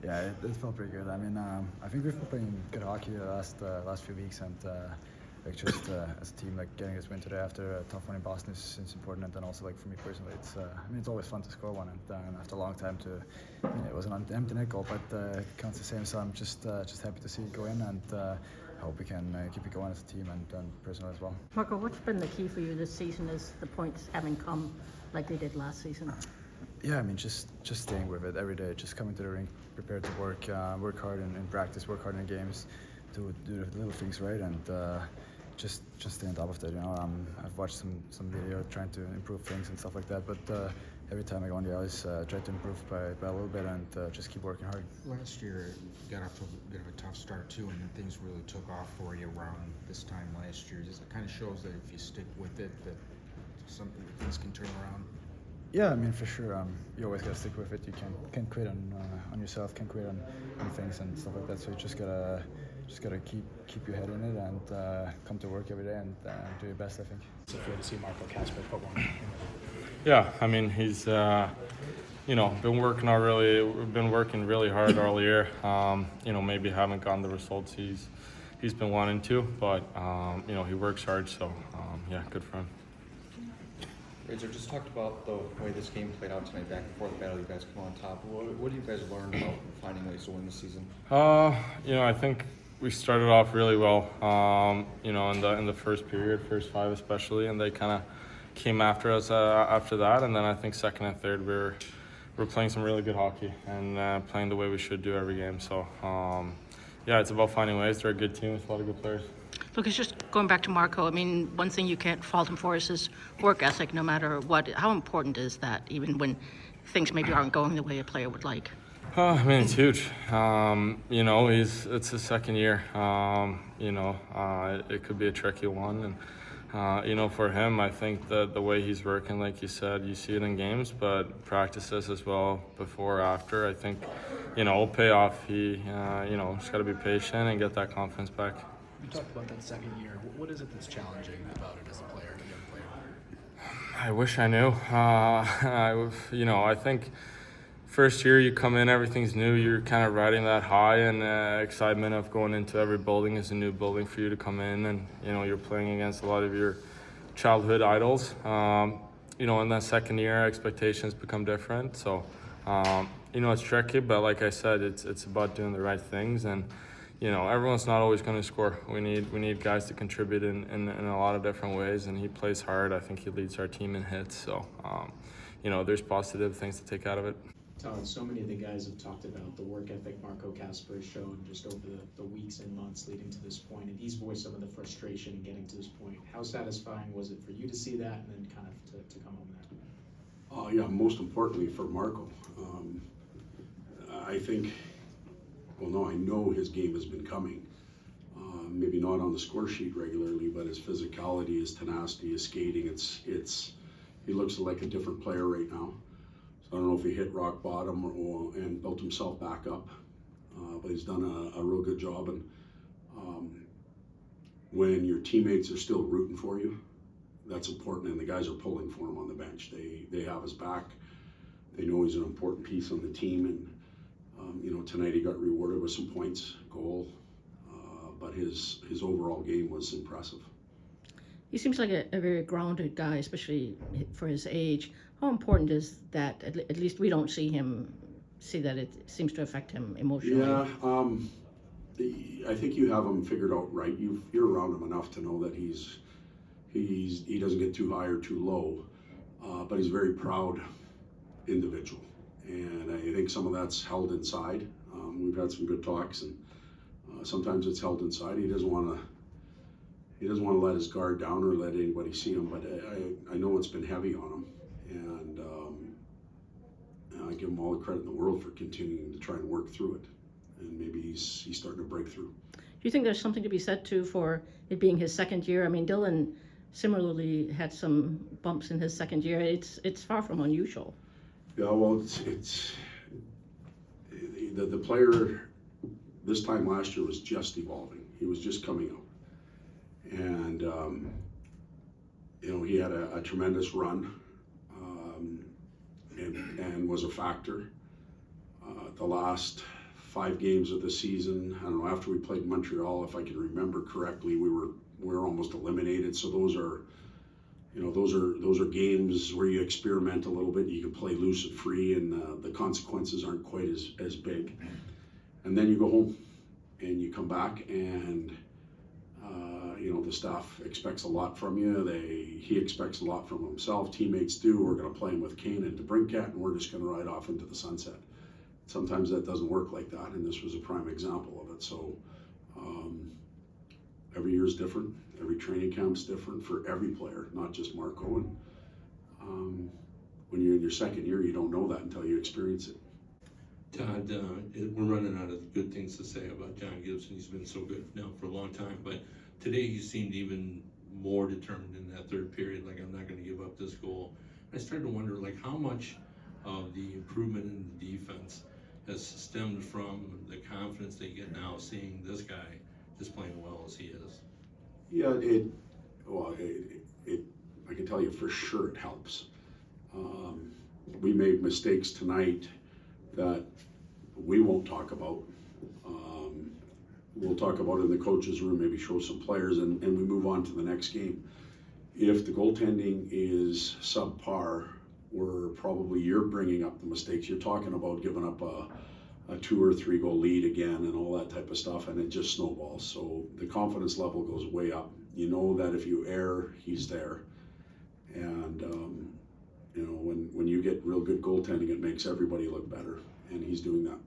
Yeah, it felt pretty good. I mean, I think we've been playing good hockey the last few weeks, and like just as a team, like getting this win today after a tough one in Boston is important. And then also, like for me personally, it's I mean it's always fun to score one, and after a long time it was an empty net goal, but it counts the same. So I'm just happy to see it go in, and I hope we can keep it going as a team and personally as well. Marco, what's been the key for you this season as the points haven't come like they did last season? Yeah, I mean, just staying with it every day, just coming to the rink, prepared to work hard in practice, work hard in games, do the little things right, and just stay on top of that. You know, I've watched some video trying to improve things and stuff like that, but every time I go on the ice, try to improve by a little bit and just keep working hard. Last year, you got off to a bit of a tough start too, and then things really took off for you around this time last year. Just, it kind of shows that if you stick with it, that things can turn around. Yeah, I mean for sure. You always gotta stick with it. You can't quit on yourself, can't quit on things and stuff like that. So you just gotta keep your head in it and come to work every day and do your best, I think. It's a feel to see Marco Kasper put one. Yeah, I mean he's been working really hard all year. Maybe haven't gotten the results he's been wanting to, but he works hard. So yeah, good for him. Razor, just talked about the way this game played out tonight, back before the battle. You guys come on top. What do you guys learn about finding ways to win this season? I think we started off really well. In the first period, first five especially, and they kind of came after us after that. And then I think second and third we're playing some really good hockey and playing the way we should do every game. So it's about finding ways. They're a good team with a lot of good players. Look, it's just going back to Marco. I mean, one thing you can't fault him for is his work ethic, no matter what. How important is that, even when things maybe aren't going the way a player would like? I mean, it's huge. It's his second year. It could be a tricky one, and for him, I think that the way he's working, like you said, you see it in games, but practices as well before, after. I think, will pay off. He, just got to be patient and get that confidence back. You talked about that second year. What is it that's challenging about it as a player, a young player? I wish I knew. I think first year you come in, everything's new. You're kind of riding that high and excitement of going into every building is a new building for you to come in, and you're playing against a lot of your childhood idols. In that second year, expectations become different. So, it's tricky, but like I said, it's about doing the right things and. Everyone's not always going to score. We need guys to contribute in a lot of different ways, and he plays hard. I think he leads our team in hits. So, there's positive things to take out of it. Todd, so many of the guys have talked about the work ethic Marco Kasper has shown just over the weeks and months leading to this point, and he's voiced some of the frustration in getting to this point. How satisfying was it for you to see that and then kind of to come home there? Most importantly for Marco. I think... Well, no, I know his game has been coming. Maybe not on the score sheet regularly, but his physicality, his tenacity, his skating, he looks like a different player right now. So I don't know if he hit rock bottom and built himself back up, but he's done a real good job. And when your teammates are still rooting for you, that's important, and the guys are pulling for him on the bench. They have his back. They know he's an important piece on the team, and tonight he got rewarded with some points, goal, but his overall game was impressive. He seems like a very grounded guy, especially for his age. How important is that? At least we don't see that it seems to affect him emotionally. Yeah, I think you have him figured out right. You're around him enough to know that he doesn't get too high or too low, but he's a very proud individual. And I think some of that's held inside. We've had some good talks, and sometimes it's held inside. He doesn't want to let his guard down or let anybody see him. But I know it's been heavy on him, and I give him all the credit in the world for continuing to try and work through it. And maybe he's starting to break through. Do you think there's something to be said too for it being his second year? I mean, Dylan similarly had some bumps in his second year. It's far from unusual. Yeah, well, it's the player this time last year was just evolving. He was just coming up, and he had a tremendous run, and was a factor. The last 5 games of the season. I don't know, after we played Montreal, if I can remember correctly, we were almost eliminated. So those are, you know, those are games where you experiment a little bit. You can play loose and free, and the consequences aren't quite as big. And then you go home, and you come back, and you know, the staff expects a lot from you. He expects a lot from himself. Teammates do. We're going to play him with Kane and DeBrincat, and we're just going to ride off into the sunset. Sometimes that doesn't work like that, and this was a prime example of it. So every year is different. Every training camp's different for every player, not just Marco. And when you're in your second year, you don't know that until you experience it. Todd, we're running out of good things to say about John Gibson. He's been so good now for a long time, but today he seemed even more determined in that third period, like, I'm not going to give up this goal. I started to wonder, like, how much of the improvement in the defense has stemmed from the confidence they get now seeing this guy just playing well as he is. Yeah, I can tell you for sure it helps. We made mistakes tonight that we won't talk about. We'll talk about it in the coach's room, maybe show some players, and we move on to the next game. If the goaltending is subpar, you're bringing up the mistakes. You're talking about giving up a 2 or 3 goal lead again and all that type of stuff, and it just snowballs. So the confidence level goes way up. You know that if you err, he's there. And you know, when you get real good goaltending, it makes everybody look better, and he's doing that.